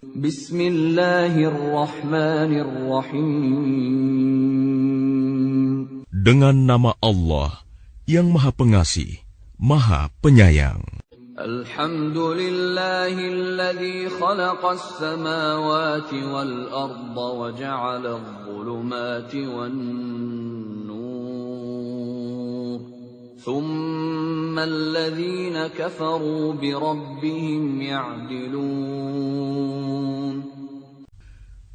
Bismillahirrahmanirrahim. Dengan nama Allah yang Maha Pengasih, Maha Penyayang. Alhamdulillahilladzi khalaqas samawati wal arda wa ja'ala adh-dhulumati wan nur. Thumma alladhina kafaru bi rabbihim ya'dilun.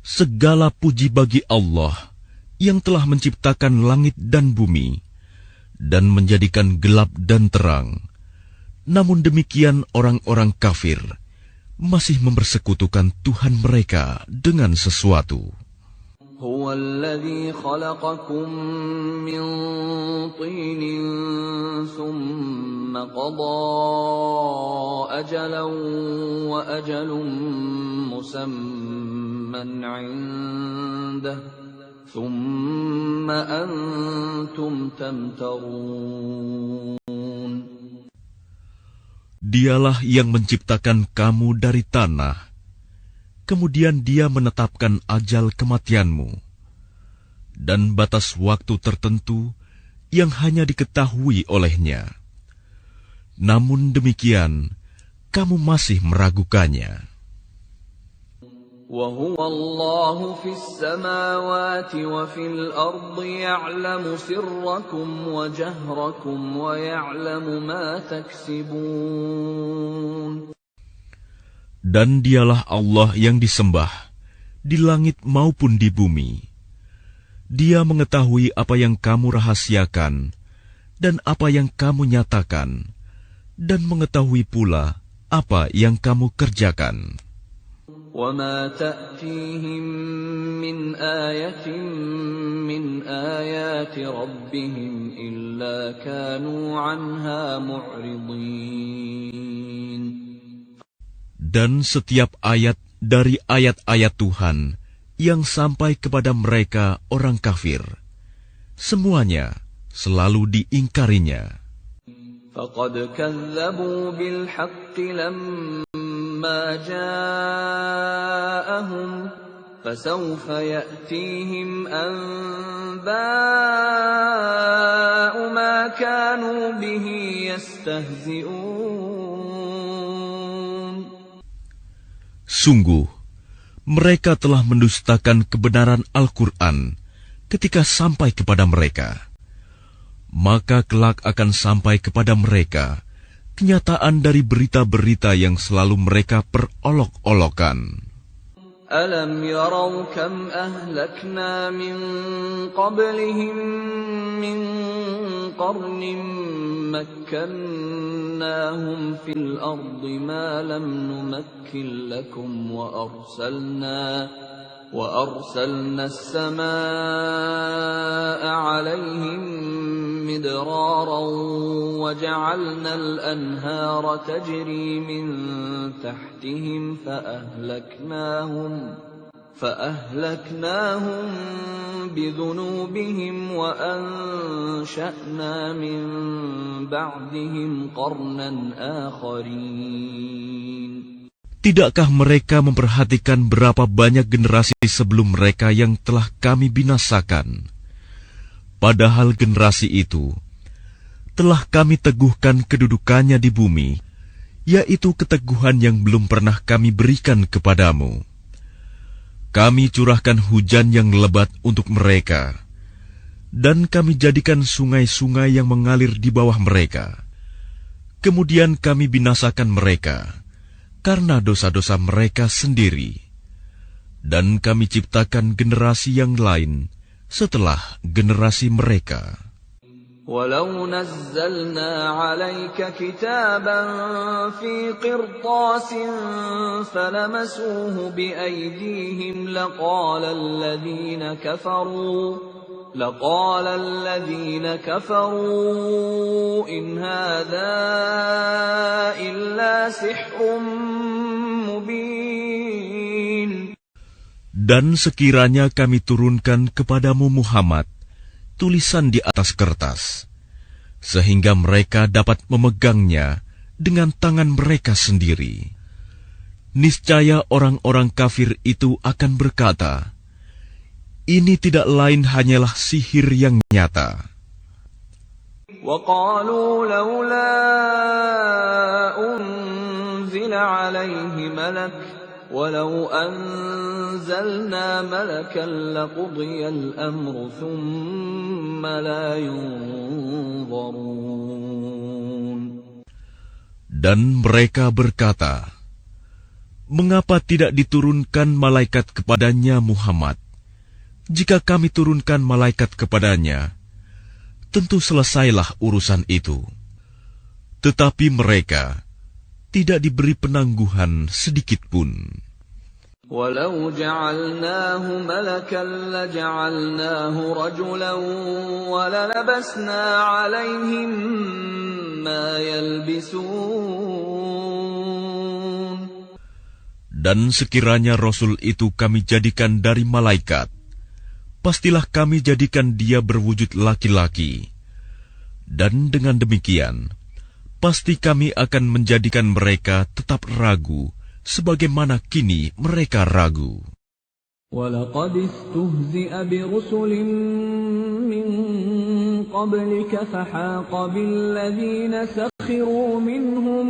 Segala puji bagi Allah yang telah menciptakan langit dan bumi dan menjadikan gelap dan terang. Namun demikian orang-orang kafir masih mempersekutukan Tuhan mereka dengan sesuatu. Huwallazi khalaqakum min tinin thumma qada ajalan wa ajalun musamman 'indah thumma antum tamtarun. Dialah yang menciptakan kamu dari tanah, kemudian Dia menetapkan ajal kematianmu, dan batas waktu tertentu yang hanya diketahui olehnya. Namun demikian, kamu masih meragukannya. وَهُوَ اللَّهُ فِي السَّمَاوَاتِ وَفِي الْأَرْضِ يَعْلَمُ سِرَّكُمْ وَجَهْرَكُمْ وَيَعْلَمُ مَا تَكْسِبُونَ. Dan Dialah Allah yang disembah di langit maupun di bumi. Dia mengetahui apa yang kamu rahasiakan dan apa yang kamu nyatakan, dan mengetahui pula apa yang kamu kerjakan. وَمَا تَأْتِيهِمْ مِنْ آيَةٍ مِنْ آيَاتِ رَبِّهِمْ إِلَّا كَانُوا عَنْهَا مُعْرِضِينَ. Dan setiap ayat dari ayat-ayat Tuhan yang sampai kepada mereka orang kafir, semuanya selalu diingkarinya. فَقَدْ كَذَّبُوا بِالْحَقِّ لَمَّا جَاءَهُمْ فَسَوْفَ يَأْتِيهِمْ أَنبَاءُ مَا كَانُوا بِهِ يَسْتَهْزِئُونَ. Sungguh, mereka telah mendustakan kebenaran Al-Quran ketika sampai kepada mereka. Maka kelak akan sampai kepada mereka kenyataan dari berita-berita yang selalu mereka perolok-olokan. Alam yarau kam ahlakna min qablihim min qarnin makkannahum fil ardi ma lam numakkin lakum وأرسلنا السماء عليهم مدرارا وجعلنا الأنهار تجري من تحتهم فأهلكناهم بذنوبهم وأنشأنا من بعدهم قرنا آخرين. Tidakkah mereka memperhatikan berapa banyak generasi sebelum mereka yang telah kami binasakan? Padahal generasi itu telah kami teguhkan kedudukannya di bumi, yaitu keteguhan yang belum pernah kami berikan kepadamu. Kami curahkan hujan yang lebat untuk mereka, dan kami jadikan sungai-sungai yang mengalir di bawah mereka. Kemudian kami binasakan mereka karena dosa-dosa mereka sendiri, dan kami ciptakan generasi yang lain setelah generasi mereka. Walau nazzalna 'alaika kitaban fi qirtasin falamasuhu biaydihim laqala alladhina kafaru in hadha illa sihrun mubin. Dan sekiranya kami turunkan kepadamu Muhammad tulisan di atas kertas, sehingga mereka dapat memegangnya dengan tangan mereka sendiri. niscaya orang-orang kafir itu akan berkata, ini tidak lain hanyalah sihir yang nyata. وَقَالُوا لَوْلَا أُنزِلَ عَلَيْهِ مَلَكٌ وَلَوْ أَنزَلْنَا مَلَكًا لَقُضِيَ الْأَمْرُ ثُمَّ لَا يُنظَرُونَ. Dan mereka berkata, mengapa tidak diturunkan malaikat kepadanya Muhammad? Jika kami turunkan malaikat kepadanya, tentu selesailah urusan itu. Tetapi mereka tidak diberi penangguhan sedikit pun. وَلَوْ جَعَلْنَاهُ مَلَكًا لَجَعَلْنَاهُ رَجُلًا وَلَلَبَسْنَا عَلَيْهِمْ مَا يَلْبِسُونَ. Dan sekiranya Rasul itu kami jadikan dari malaikat, pastilah kami jadikan dia berwujud laki-laki. Dan dengan demikian, pasti kami akan menjadikan mereka tetap ragu, sebagaimana kini mereka ragu. وَلَقَدِ اسْتُهْزِئَ بِرُسُلٍ مِّن قَبْلِكَ فَحَاقَ بِالَّذِينَ سَخِرُوا مِنْهُم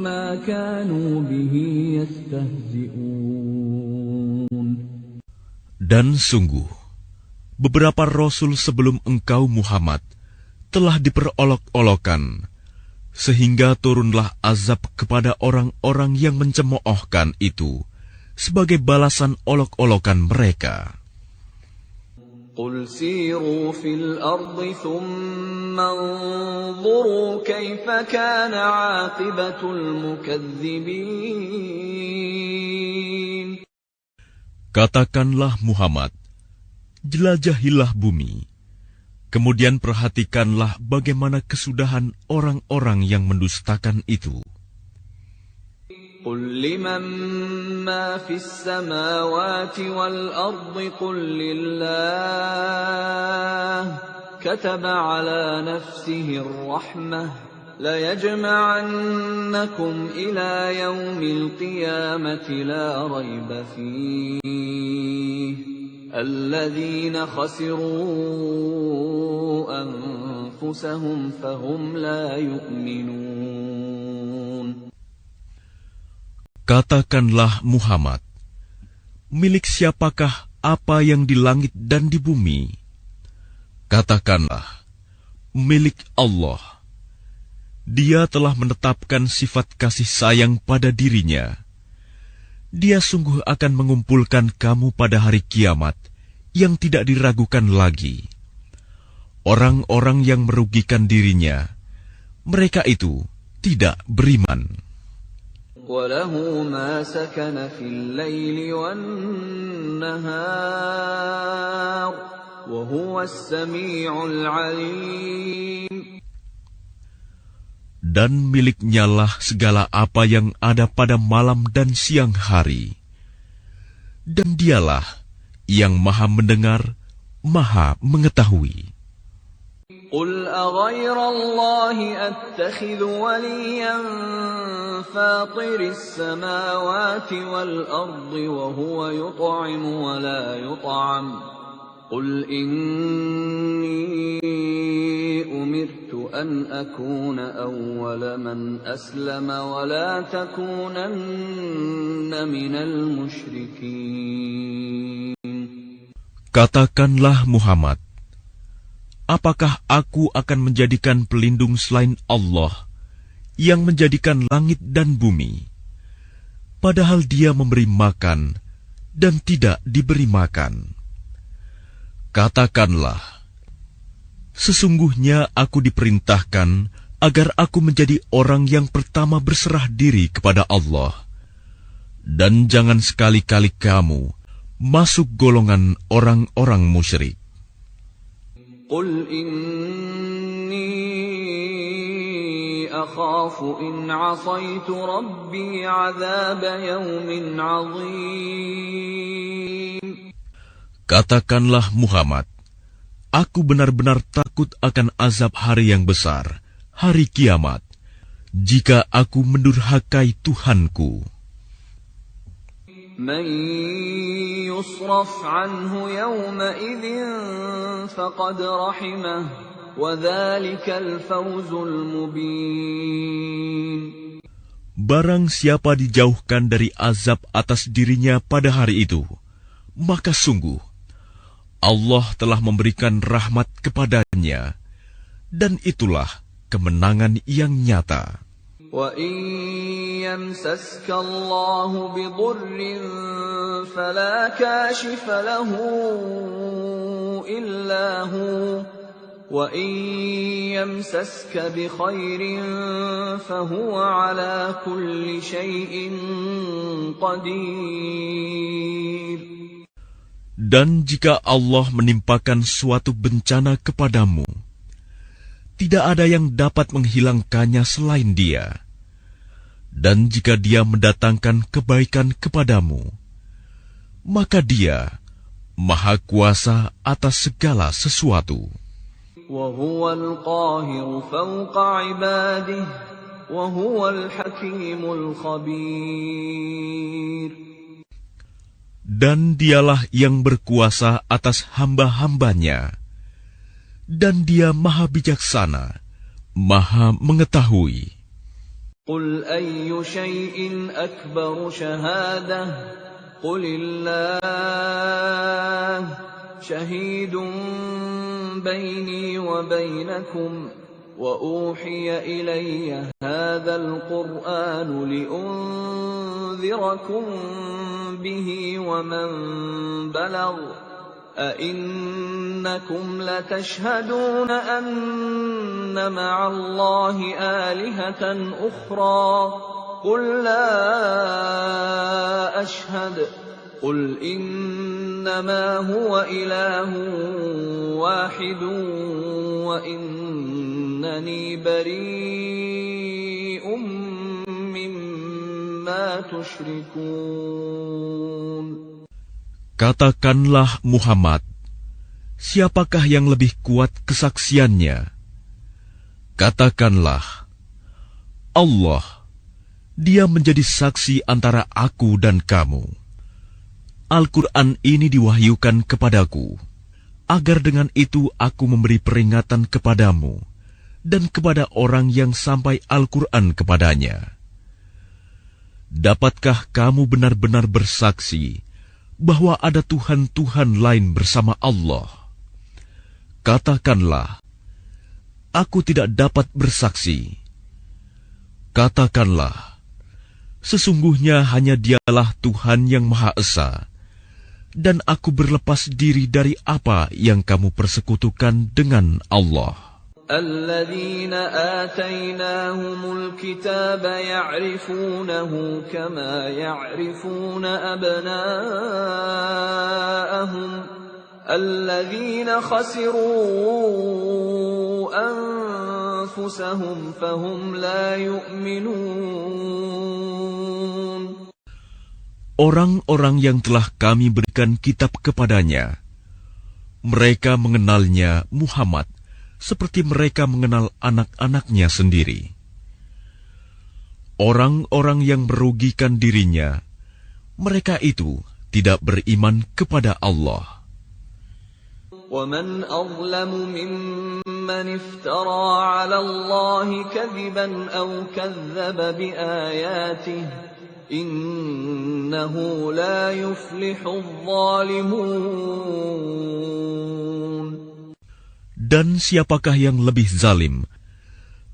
مَّا كَانُوا بِهِ يَسْتَهْزِئُونَ. Dan sungguh, beberapa rasul sebelum engkau Muhammad telah diperolok-olokkan, sehingga turunlah azab kepada orang-orang yang mencemoohkan itu sebagai balasan olok-olokan mereka. قُلْ سِيرُوا فِي الْأَرْضِ ثُمَّ انظُرُوا كَيْفَ كَانَ عَاقِبَةُ الْمُكَذِّبِينَ. Katakanlah Muhammad, jelajahilah bumi, kemudian perhatikanlah bagaimana kesudahan orang-orang yang mendustakan itu. قُلْ لِمَن مَّا فِي السَّمَاوَاتِ وَالْأَرْضِ قُل لِّلَّهِ كَتَبَ عَلَى نَفْسِهِ الرَّحْمَةَ لَيَجْمَعَنَّكُمْ إِلَى يَوْمِ الْقِيَامَةِ لَا رَيْبَ فِيهِ الَّذِينَ خَسِرُوا أَنفُسَهُمْ فَهُمْ لَا يُؤْمِنُونَ. Katakanlah Muhammad, milik siapakah apa yang di langit dan di bumi? Katakanlah, milik Allah. Dia telah menetapkan sifat kasih sayang pada dirinya. Dia sungguh akan mengumpulkan kamu pada hari kiamat yang tidak diragukan lagi. Orang-orang yang merugikan dirinya, mereka itu tidak beriman. وَلَهُ مَا سَكَنَ فِي اللَّيْلِ وَالنَّهَارِ وَهُوَ السَّمِيعُ الْعَلِيمُ. Dan miliknyalah segala apa yang ada pada malam dan siang hari. Dan dialah yang maha mendengar, maha mengetahui. قُلْ أَغَيْرَ اللَّهِ أَتَّخِذُ وَلِيًّا فَاطِرِ السَّمَاوَاتِ وَالْأَرْضِ وَهُوَ يُطْعِمُ وَلَا يُطْعَمُ قُلْ إِنِّي أُمِرْتُ أَنْ أَكُونَ أَوَّلَ مَنْ أَسْلَمَ وَلَا تَكُونَنَّ مِنَ الْمُشْرِكِينَ. Katakanlah Muhammad, apakah aku akan menjadikan pelindung selain Allah yang menjadikan langit dan bumi, padahal Dia memberi makan dan tidak diberi makan? Katakanlah, sesungguhnya aku diperintahkan agar aku menjadi orang yang pertama berserah diri kepada Allah, dan jangan sekali-kali kamu masuk golongan orang-orang musyrik. قُلْ إِنِّي أَخَافُ إِنْ عَصَيْتُ رَبِّي عَذَابَ يَوْمٍ عَظِيمٍ. Katakanlah Muhammad, aku benar-benar takut akan azab hari yang besar, hari kiamat, jika aku mendurhakai Tuhanku. من يصرف عنه يومئذ فقد رحمه وذلك الفوز المبين. Barang siapa dijauhkan dari azab atas dirinya pada hari itu, maka sungguh Allah telah memberikan rahmat kepadanya, dan itulah kemenangan yang nyata. وَإِن يَمْسَسْكَ اللَّهُ بِضُرٍّ فَلَا كَاشِفَ لَهُ إِلَّا هُوَ وَإِن يَمْسَسْكَ بِخَيْرٍ فَهُوَ عَلَى كُلِّ شَيْءٍ قَدِيرٌ. Dan jika Allah menimpakan suatu bencana kepadamu, tidak ada yang dapat menghilangkannya selain Dia. Dan jika Dia mendatangkan kebaikan kepadamu, maka Dia Maha Kuasa atas segala sesuatu. وَهُوَ الْقَاهِرُ فَوْقَ عِبَادِهِ وَهُوَ الْحَكِيمُ الْخَبِيرُ. Dan Dialah yang berkuasa atas hamba-hambanya, dan Dia Maha Bijaksana, Maha Mengetahui. قُلْ أَيُّ شَيْءٍ أَكْبَرُ شَهَادَةً قُلِ اللَّهُ شَهِيدٌ بَيْنِي وَبَيْنَكُمْ وَأُوحِيَ إِلَيَّ هَذَا الْقُرْآنُ لِأُنذِرَكُم بِهِ وَمَن بَلَغَ أَإِنَّكُمْ لَتَشْهَدُونَ أَنَّ مَعَ اللَّهِ آلِهَةً أُخْرَى قُل لَّا أَشْهَدُ قُلْ إِنَّمَا هُوَ إِلَٰهٌ وَاحِدٌ وَإِنَّنِي بَرِيءٌ مِّمَّا تُشْرِكُونَ. Katakanlah Muhammad, siapakah yang lebih kuat kesaksiannya? Katakanlah, Allah, Dia menjadi saksi antara aku dan kamu. Al-Quran ini diwahyukan kepadaku, agar dengan itu aku memberi peringatan kepadamu dan kepada orang yang sampai Al-Quran kepadanya. Dapatkah kamu benar-benar bersaksi bahwa ada Tuhan-Tuhan lain bersama Allah? Katakanlah, aku tidak dapat bersaksi. Katakanlah, sesungguhnya hanya Dialah Tuhan yang Maha Esa, dan aku berlepas diri dari apa yang kamu persekutukan dengan Allah. الذين آتيناهم الكتاب يعرفونه كما يعرفون أبناءهم الذين خسروا أنفسهم فهم لا يؤمنون. Orang-orang yang telah kami berikan kitab kepadanya, mereka mengenalnya Muhammad seperti mereka mengenal anak-anaknya sendiri. Orang-orang yang merugikan dirinya, mereka itu tidak beriman kepada Allah. وَمَنْ أَظْلَمُ مِمَّنِ افْتَرَى عَلَى اللَّهِ كَذِبًا أَوْ كَذَّبَ بِآيَاتِهِ إِنَّهُ لَا يُفْلِحُ الظَّالِمُونَ. Dan siapakah yang lebih zalim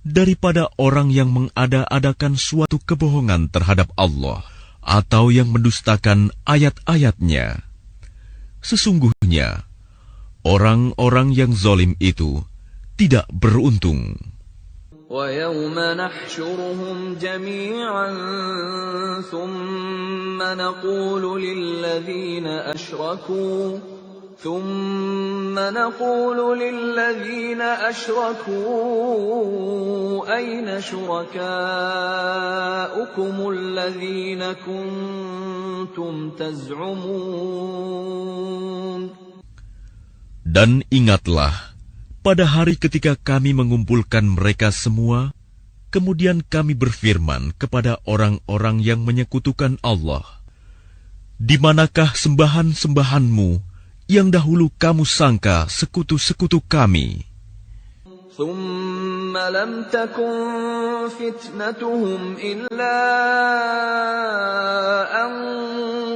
daripada orang yang mengada-adakan suatu kebohongan terhadap Allah atau yang mendustakan ayat-ayatnya? Sesungguhnya orang-orang yang zalim itu tidak beruntung. وَيَوْمَ نَحْشُرُهُمْ جَمِيعًا ثُمَّ نَقُولُ لِلَّذِينَ أَشْرَكُوا أَيْنَ شُرَكَاؤُكُمُ الَّذِينَ كُنتُمْ تَزْعُمُونَ. Dan ingatlah, pada hari ketika kami mengumpulkan mereka semua, kemudian kami berfirman kepada orang-orang yang menyekutukan Allah, Di manakah sembahan-sembahanmu yang dahulu kamu sangka sekutu-sekutu kami? ثم لم تكن فتنتهم إلا أن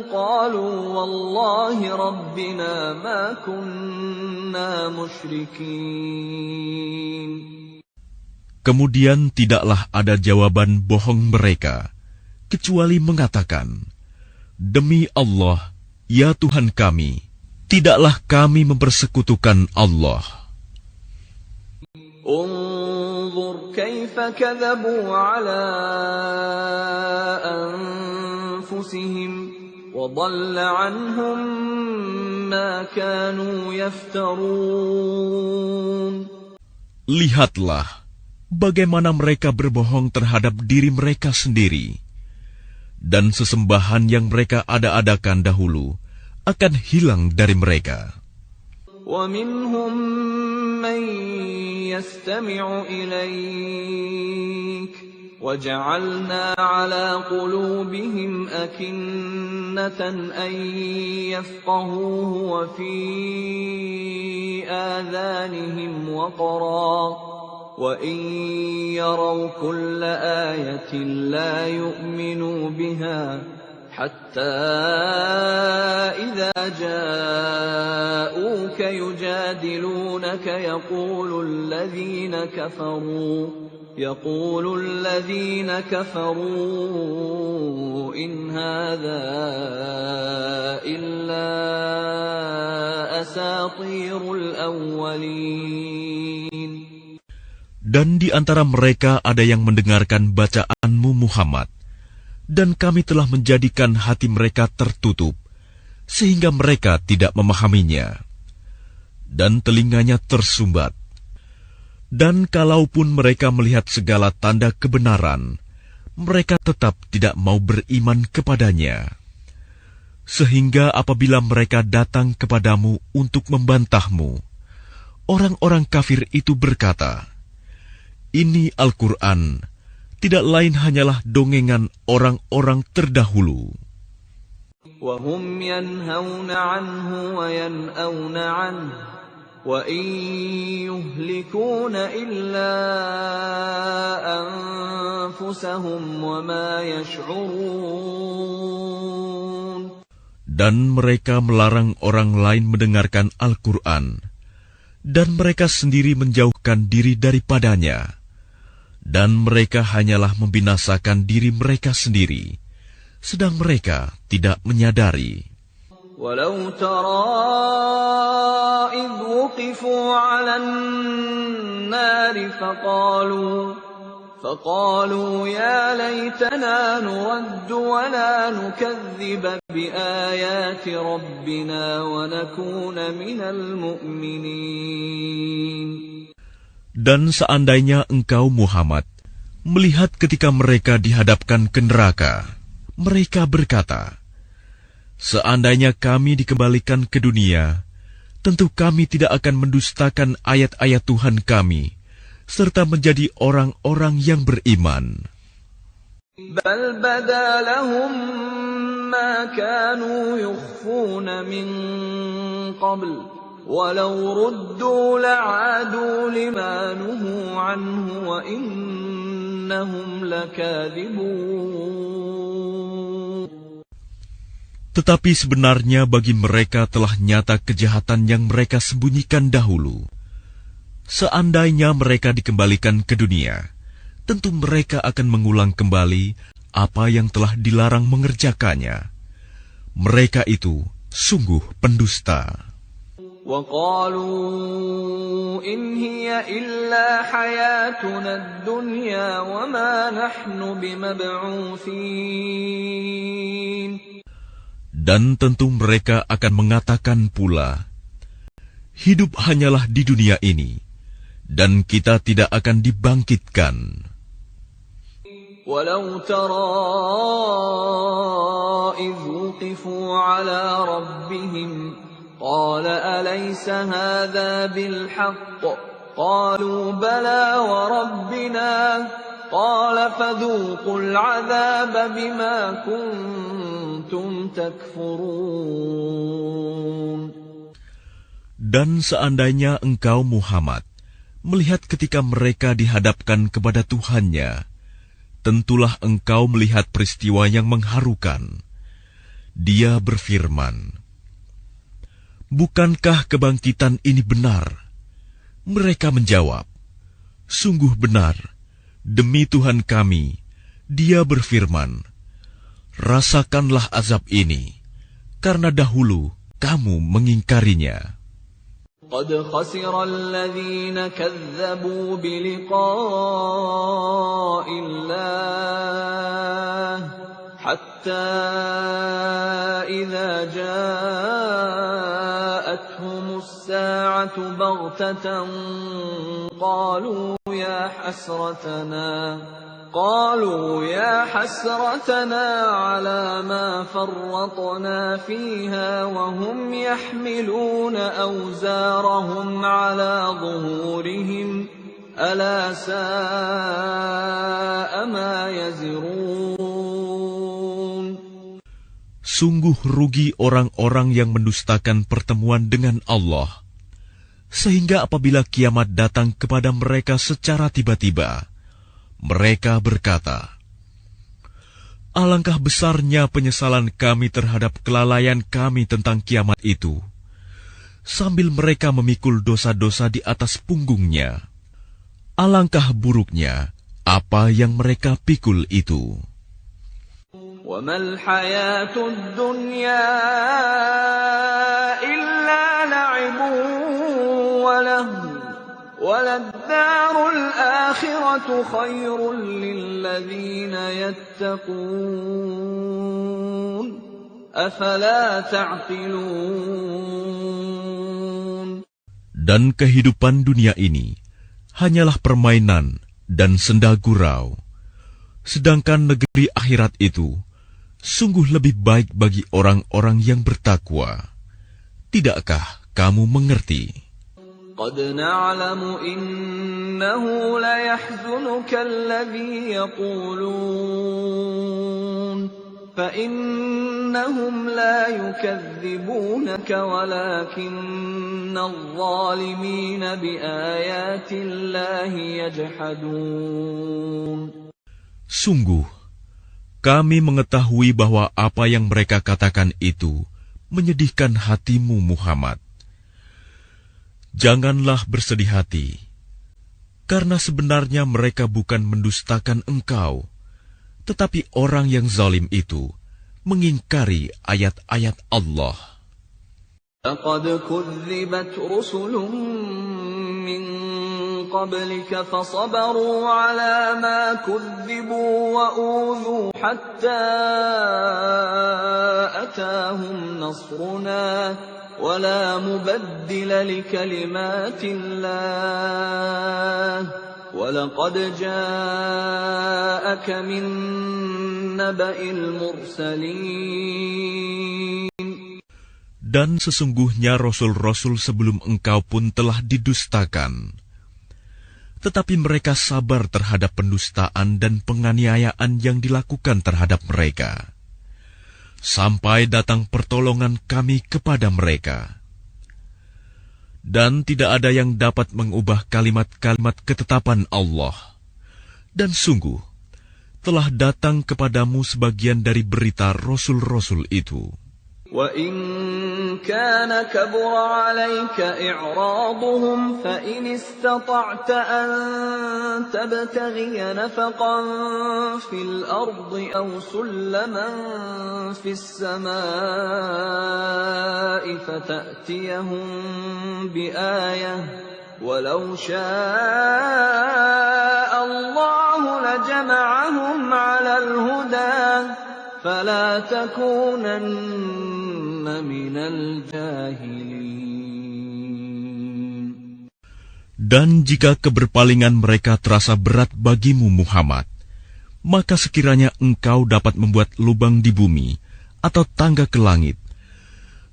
قالوا والله ربنا ما كنا مشركين. Kemudian tidaklah ada jawaban bohong mereka, kecuali mengatakan, Demi Allah, ya Tuhan kami, tidaklah kami mempersekutukan Allah. انظر كيف كذبوا على أنفسهم وضل عنهم ما كانوا يفترون. Lihatlah bagaimana mereka berbohong terhadap diri mereka sendiri, dan sesembahan yang mereka ada-adakan dahulu akan hilang dari mereka. ومنهم من يستمع إليك وجعلنا على قلوبهم أكنة أن يفقهوه وفي آذانهم وقرا وإن يروا كل آية لا يؤمنوا بها حتى إذا جاءوك يجادلونك يقول الذين كفروا إن هذا إلا أساطير الأولين. Dan di antara mereka ada yang mendengarkan bacaanmu Muhammad, dan kami telah menjadikan hati mereka tertutup, sehingga mereka tidak memahaminya, dan telinganya tersumbat. Dan kalaupun mereka melihat segala tanda kebenaran, mereka tetap tidak mau beriman kepadanya. Sehingga apabila mereka datang kepadamu untuk membantahmu, orang-orang kafir itu berkata, Ini Al-Quran, tidak lain hanyalah dongengan orang-orang terdahulu. وَهُمْ يَنْهَوْنَ عَنْهُ وَيَنْأَوْنَ عَنْهُ وَإِنْ يُهْلِكُونَ إِلَّا أَنفُسَهُمْ وَمَا يَشْعُرُونَ. Dan mereka melarang orang lain mendengarkan Al-Quran, dan mereka sendiri menjauhkan diri daripadanya. Dan mereka hanyalah membinasakan diri mereka sendiri, sedang mereka tidak menyadari. Walau tara idh wuqifuu 'alan nari faqalu ya laitana nuraddu wa la nukadziba biayati rabbina wa nakuna minal mu'minin. Dan seandainya engkau Muhammad melihat ketika mereka dihadapkan ke neraka, mereka berkata, Seandainya kami dikembalikan ke dunia, tentu kami tidak akan mendustakan ayat-ayat Tuhan kami, serta menjadi orang-orang yang beriman. Bal bada lahum ma kanu yukhfuna min qabl, walau ruddu la'adu lima nuhu anhu wa innahum lakadzibun. Tetapi sebenarnya bagi mereka telah nyata kejahatan yang mereka sembunyikan dahulu. Seandainya mereka dikembalikan ke dunia, tentu mereka akan mengulang kembali apa yang telah dilarang mengerjakannya. Mereka itu sungguh pendusta. وَقَالُوا إِنْ هِيَ إِلَّا حَيَاتُنَا الدُّنْيَا وَمَا نَحْنُ بِمَبْعُوثِينَ. Dan tentu mereka akan mengatakan pula, hidup hanyalah di dunia ini, dan kita tidak akan dibangkitkan. Walau tara idh wuqifuu ala rabbihim qala alaysa hadha bilhaqq qalu bala wa rabbina qala fadhuqul adhaba bima kuntum كنتم تكفرون. Dan seandainya engkau Muhammad melihat ketika mereka dihadapkan kepada Tuhannya, tentulah engkau melihat peristiwa yang mengharukan. Dia berfirman, "Bukankah kebangkitan ini benar?" Mereka menjawab, "Sungguh benar, demi Tuhan kami." Dia berfirman, "Rasakanlah azab ini, karena dahulu kamu mengingkarinya." قد خسر الذين كذبوا بلقاء الله حتى إذا جاءتهم الساعة بغتة قالوا يا حسرتنا على ما فرطنا فيها وهم يحملون أوزارهم على ظهورهم ألا ساء ما يزرون. Sungguh rugi orang-orang yang mendustakan pertemuan dengan Allah, sehingga apabila kiamat datang kepada mereka secara tiba-tiba, mereka berkata, "Alangkah besarnya penyesalan kami terhadap kelalaian kami tentang kiamat itu," sambil mereka memikul dosa-dosa di atas punggungnya. Alangkah buruknya apa yang mereka pikul itu. وَمَا الْحَيَاةُ الدُّنْيَا إِلَّا لَعِبٌ وَلَهْوٌ وَلَلدَّارُ الْآخِرَةُ خَيْرٌ لِّلَّذِينَ يَتَّقُونَ أَفَلَا تَعْقِلُونَ. Dan kehidupan dunia ini hanyalah permainan dan senda gurau, sedangkan negeri akhirat itu sungguh lebih baik bagi orang-orang yang bertakwa. Tidakkah kamu mengerti? قد نعلم إنه ليحزنك الذي يقولون فإنهم لا يكذبونك ولكن الظالمين بآيات الله يجحدون. Sungguh, kami mengetahui bahwa apa yang mereka katakan itu menyedihkan hatimu, Muhammad. Janganlah bersedih hati, karena sebenarnya mereka bukan mendustakan engkau, tetapi orang yang zalim itu mengingkari ayat-ayat Allah. لقد كذبت رسل من قبلك فصبروا على ما كذبوا وأوذوا حتى أتاهم نصرنا ولا مبدل لكلمات الله وَلَقَدْ جَاءَكَ مِن نَّبَإِ الْمُرْسَلِينَ. Dan sesungguhnya rasul-rasul sebelum engkau pun telah didustakan. Tetapi mereka sabar terhadap pendustaan dan penganiayaan yang dilakukan terhadap mereka, sampai datang pertolongan kami kepada mereka. Dan tidak ada yang dapat mengubah kalimat-kalimat ketetapan Allah. Dan sungguh, telah datang kepadamu sebagian dari berita rasul-rasul itu. وَإِن كَانَ كَبُرَ عَلَيْكَ إِعْرَاضُهُمْ فَإِنِ اسْتَطَعْتَ أَن تَبْتَغِيَ نَفَقًا فِي الْأَرْضِ أَوْ سُلَّمًا فِي السَّمَاءِ فَتَأْتِيَهُم بِآيَةٍ وَلَوْ شَاءَ اللَّهُ لَجَمَعَهُمْ عَلَى الْهُدَى فَلَا تَكُونَنَّ مِنَ الْجَاهِلِينَ. Dan jika keberpalingan mereka terasa berat bagimu Muhammad, maka sekiranya engkau dapat membuat lubang di bumi atau tangga ke langit,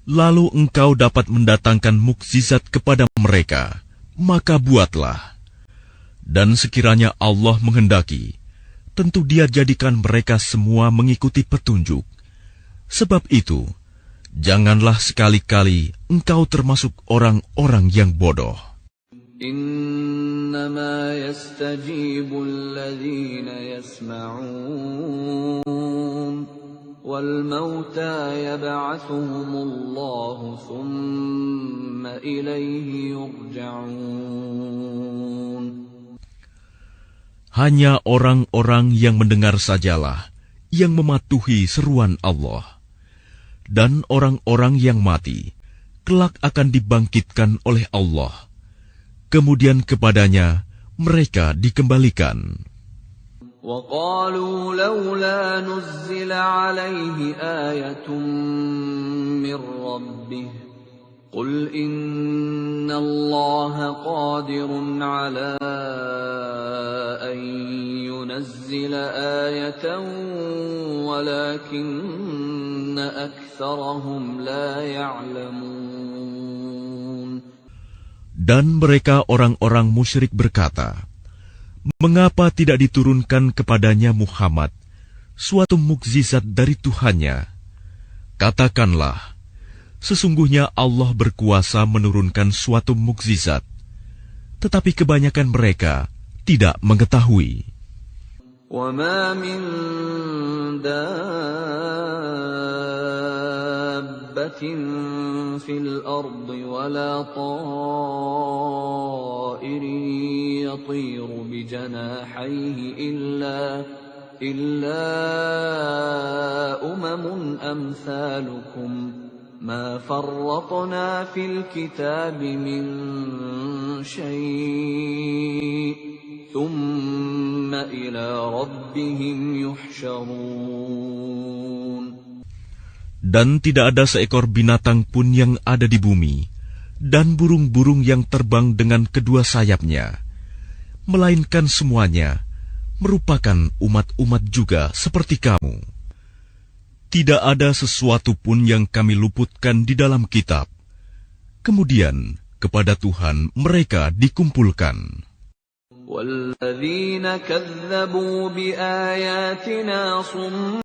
lalu engkau dapat mendatangkan mukjizat kepada mereka, maka buatlah. Dan sekiranya Allah menghendaki, tentu Dia jadikan mereka semua mengikuti petunjuk. Sebab itu, janganlah sekali-kali engkau termasuk orang-orang yang bodoh. Innama yastajibu alladhina yasma'un wal mauta yab'athuhumullahu thumma ilayhi yurja'un. Hanya orang-orang yang mendengar sajalah yang mematuhi seruan Allah. Dan orang-orang yang mati kelak akan dibangkitkan oleh Allah. Kemudian kepadanya mereka dikembalikan. وَقَالُوا لَوْلَا نُزِّلَ عَلَيْهِ آيَةٌ مِّن رَّبِّهِ قُلْ إِنَّ اللَّهَ قَادِرٌ عَلَىٰ أَن يُنَزِّلَ آيَةً وَلَٰكِنَّ أَكْثَرَهُمْ لَا يَعْلَمُونَ. Dan mereka orang-orang musyrik berkata, mengapa tidak diturunkan kepadanya Muhammad suatu mukjizat dari Tuhannya? Katakanlah, sesungguhnya Allah berkuasa menurunkan suatu mukjizat, tetapi kebanyakan mereka tidak mengetahui. وَمَا مِن دَابَّةٍ فِي الْأَرْضِ وَلَا طَائِرٍ يَطِيرُ بِجَنَاحَيْهِ إِلَّا أُمَمٌ أَمْثَالُكُمْ مَا فَرَّطْنَا فِي الْكِتَابِ مِنْ شَيْءٍ ثُمَّ إِلَى رَبِّهِمْ يُحْشَرُونَ. Dan tidak ada seekor binatang pun yang ada di bumi, dan burung-burung yang terbang dengan kedua sayapnya, melainkan semuanya merupakan umat-umat juga seperti kamu. Tidak ada sesuatu pun yang kami luputkan di dalam kitab. Kemudian kepada Tuhan mereka dikumpulkan. وَالَّذِينَ كَذَّبُوا بِآيَاتِنَا صُمٌّ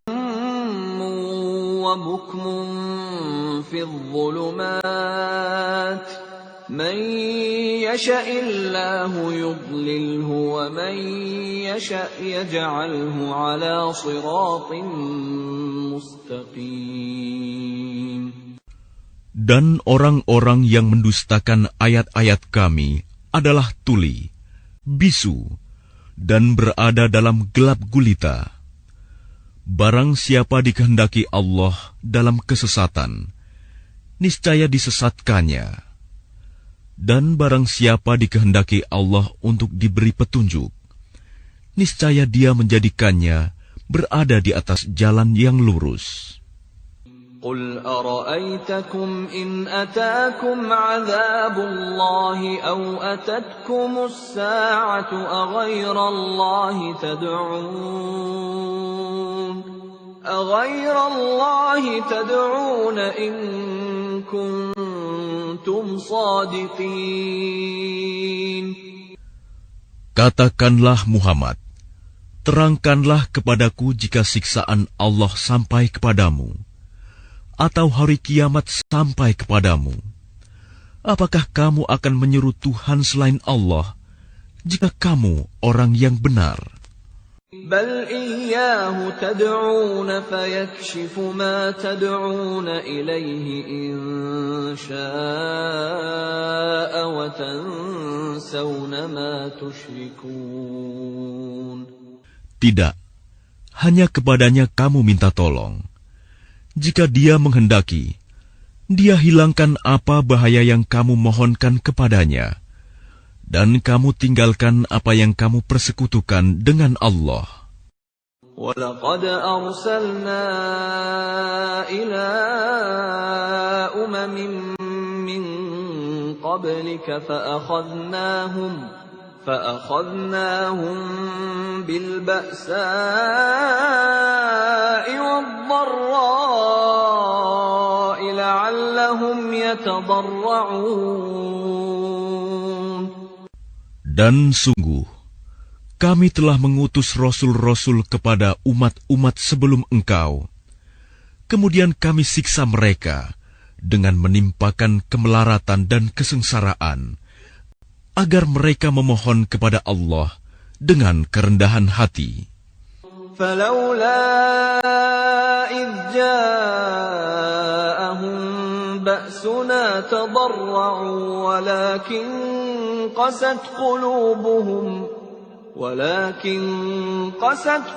وَبُكْمٌ فِي الظُّلُمَاتِ مَن يَشَإِ اللَّهُ يُضْلِلْهُ وَمَن يَشَأْ يَجْعَلْهُ عَلَى صِرَاطٍ مُّسْتَقِيمٍ. Dan orang-orang yang mendustakan ayat-ayat kami adalah tuli, bisu, dan berada dalam gelap gulita. Barang siapa dikehendaki Allah dalam kesesatan, niscaya disesatkannya. Dan barang siapa dikehendaki Allah untuk diberi petunjuk, niscaya Dia menjadikannya berada di atas jalan yang lurus. قُلْ أَرَأَيْتَكُمْ إِنْ أَتَاكُمْ عَذَابُ اللَّهِ أَوْ أَتَتْكُمُ السَّاعَةُ أَغَيْرَ اللَّهِ تَدْعُونَ إِن كُنتُمْ صَادِقِينَ. Katakanlah Muhammad, terangkanlah kepadaku jika siksaan Allah sampai kepadamu, atau hari kiamat sampai kepadamu. Apakah kamu akan menyeru Tuhan selain Allah, jika kamu orang yang benar? بَلْ إِيَّاهُ تَدْعُونَ فَيَكْشِفُ مَا تَدْعُونَ إِلَيْهِ إِن شَاءَ وَتَنسَوْنَ مَا تُشْرِكُونَ. Tidak, hanya kepadanya kamu minta tolong. Jika Dia menghendaki, Dia hilangkan apa bahaya yang kamu mohonkan kepadanya, dan kamu tinggalkan apa yang kamu persekutukan dengan Allah. وَلَقَدْ أَرْسَلْنَا إِلَىٰ أُمَمٍ مِّن قَبْلِكَ فَأَخَذْنَاهُم بِالْبَأْسَاءِ وَالضَّرَّاءِ لَعَلَّهُمْ يَتَضَرَّعُونَ. Dan sungguh, kami telah mengutus rasul-rasul kepada umat-umat sebelum engkau. Kemudian kami siksa mereka dengan menimpakan kemelaratan dan kesengsaraan, agar mereka memohon kepada Allah dengan kerendahan hati. فلولا إذ جاءهم بأسنا تضرعوا ولكن قست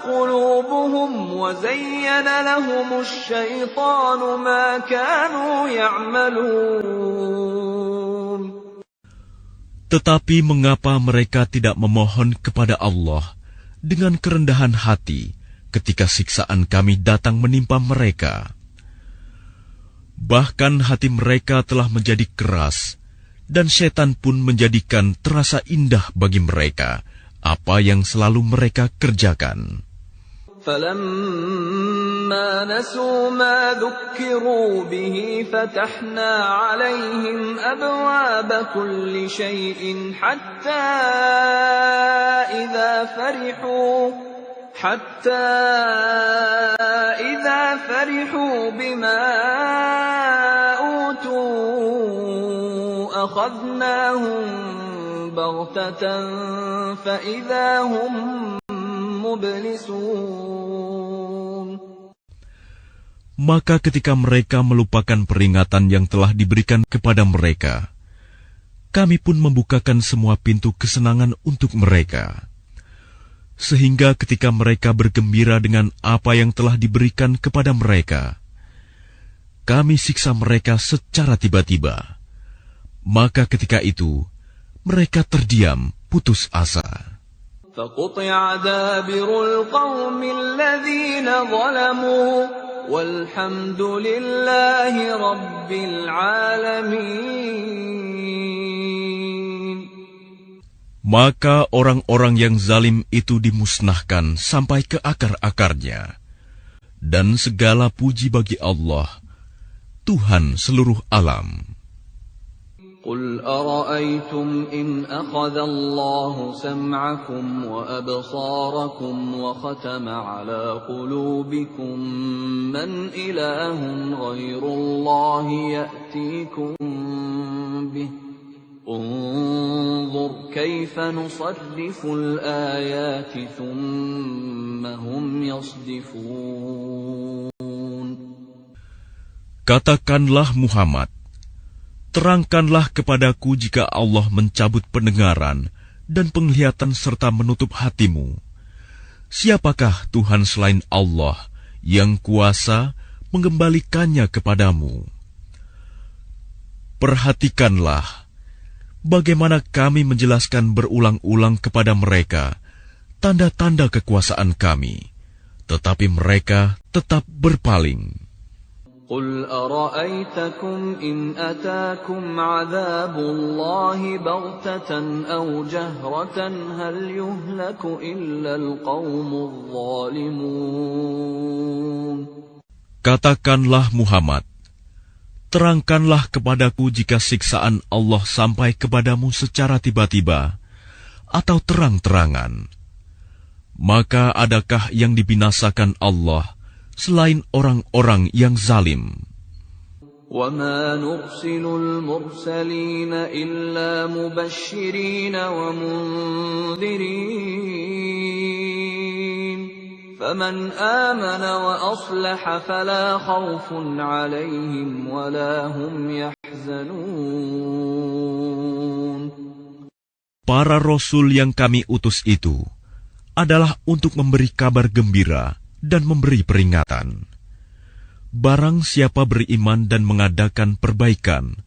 قلوبهم وزين لهم الشيطان ما كانوا يعملون. Tetapi mengapa mereka tidak memohon kepada Allah dengan kerendahan hati ketika siksaan kami datang menimpa mereka? Bahkan hati mereka telah menjadi keras, dan setan pun menjadikan terasa indah bagi mereka apa yang selalu mereka kerjakan. فَلَمَّا نَسُوا مَا ذُكِّرُوا بِهِ فَتَحْنَا عَلَيْهِمْ أَبْوَابَ كُلِّ شَيْءٍ حَتَّى إِذَا فَرِحُوا بِمَا أُوتُوا أَخَذْنَاهُمْ بَغْتَةً فَإِذَا هُمْ Maka ketika mereka melupakan peringatan yang telah diberikan kepada mereka, kami pun membukakan semua pintu kesenangan untuk mereka. Sehingga ketika mereka bergembira dengan apa yang telah diberikan kepada mereka, kami siksa mereka secara tiba-tiba. Maka ketika itu, mereka terdiam, putus asa. فَقُطِعَ دَابِرُ الْقَوْمِ الَّذِينَ ظَلَمُوا وَالْحَمْدُ لِلَّهِ رَبِّ الْعَالَمِينَ. Maka orang-orang yang zalim itu dimusnahkan sampai ke akar-akarnya. Dan segala puji bagi Allah, Tuhan seluruh alam. قُلْ أَرَأَيْتُمْ إِنْ أَخَذَ اللَّهُ سَمْعَكُمْ وَأَبْصَارَكُمْ وَخَتَمَ عَلَى قُلُوبِكُمْ مَنْ إِلَٰهٌ غَيْرُ اللَّهِ يَأْتِيكُمْ بِهِ انظُرْ كَيْفَ نُصَرِّفُ الْآيَاتِ ثُمَّ هُمْ يَصْدِفُونَ. Katakanlah Muhammad, terangkanlah kepadaku jika Allah mencabut pendengaran dan penglihatan serta menutup hatimu. Siapakah Tuhan selain Allah yang kuasa mengembalikannya kepadamu? Perhatikanlah bagaimana kami menjelaskan berulang-ulang kepada mereka tanda-tanda kekuasaan kami, tetapi mereka tetap berpaling. قُلْ أَرَأَيْتَكُمْ إِنْ أَتَاكُمْ عَذَابُ اللَّهِ بَغْتَةً أَوْ جَهْرَةً هَلْ يُهْلَكُ إِلَّا الْقَوْمُ الظَّالِمُونَ. Katakanlah Muhammad, terangkanlah kepadaku jika siksaan Allah sampai kepadamu secara tiba-tiba atau terang-terangan. Maka adakah yang dibinasakan Allah selain orang-orang yang zalim? وَمَا نُرْسِلُ الْمُرْسَلِينَ إِلَّا مُبَشِّرِينَ وَمُنذِرِينَ فَمَنْ آمَنَ وَأَصْلَحَ فَلَا خَوْفٌ عَلَيْهِمْ وَلَا هُمْ يَحْزَنُونَ. Para rasul yang kami utus itu adalah untuk memberi kabar gembira dan memberi peringatan. Barang siapa beriman dan mengadakan perbaikan,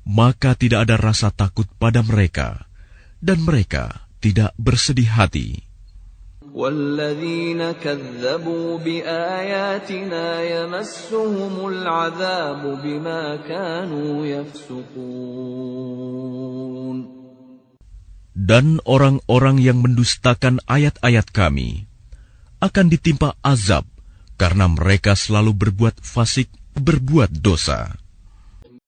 maka tidak ada rasa takut pada mereka, dan mereka tidak bersedih hati. وَالَّذِينَ كَذَّبُوا بِآيَاتِنَا يَمَسُّهُمُ الْعَذَابُ بِمَا كَانُوا يَفْسُقُونَ. Dan orang-orang yang mendustakan ayat-ayat kami akan ditimpa azab karena mereka selalu berbuat fasik, berbuat dosa.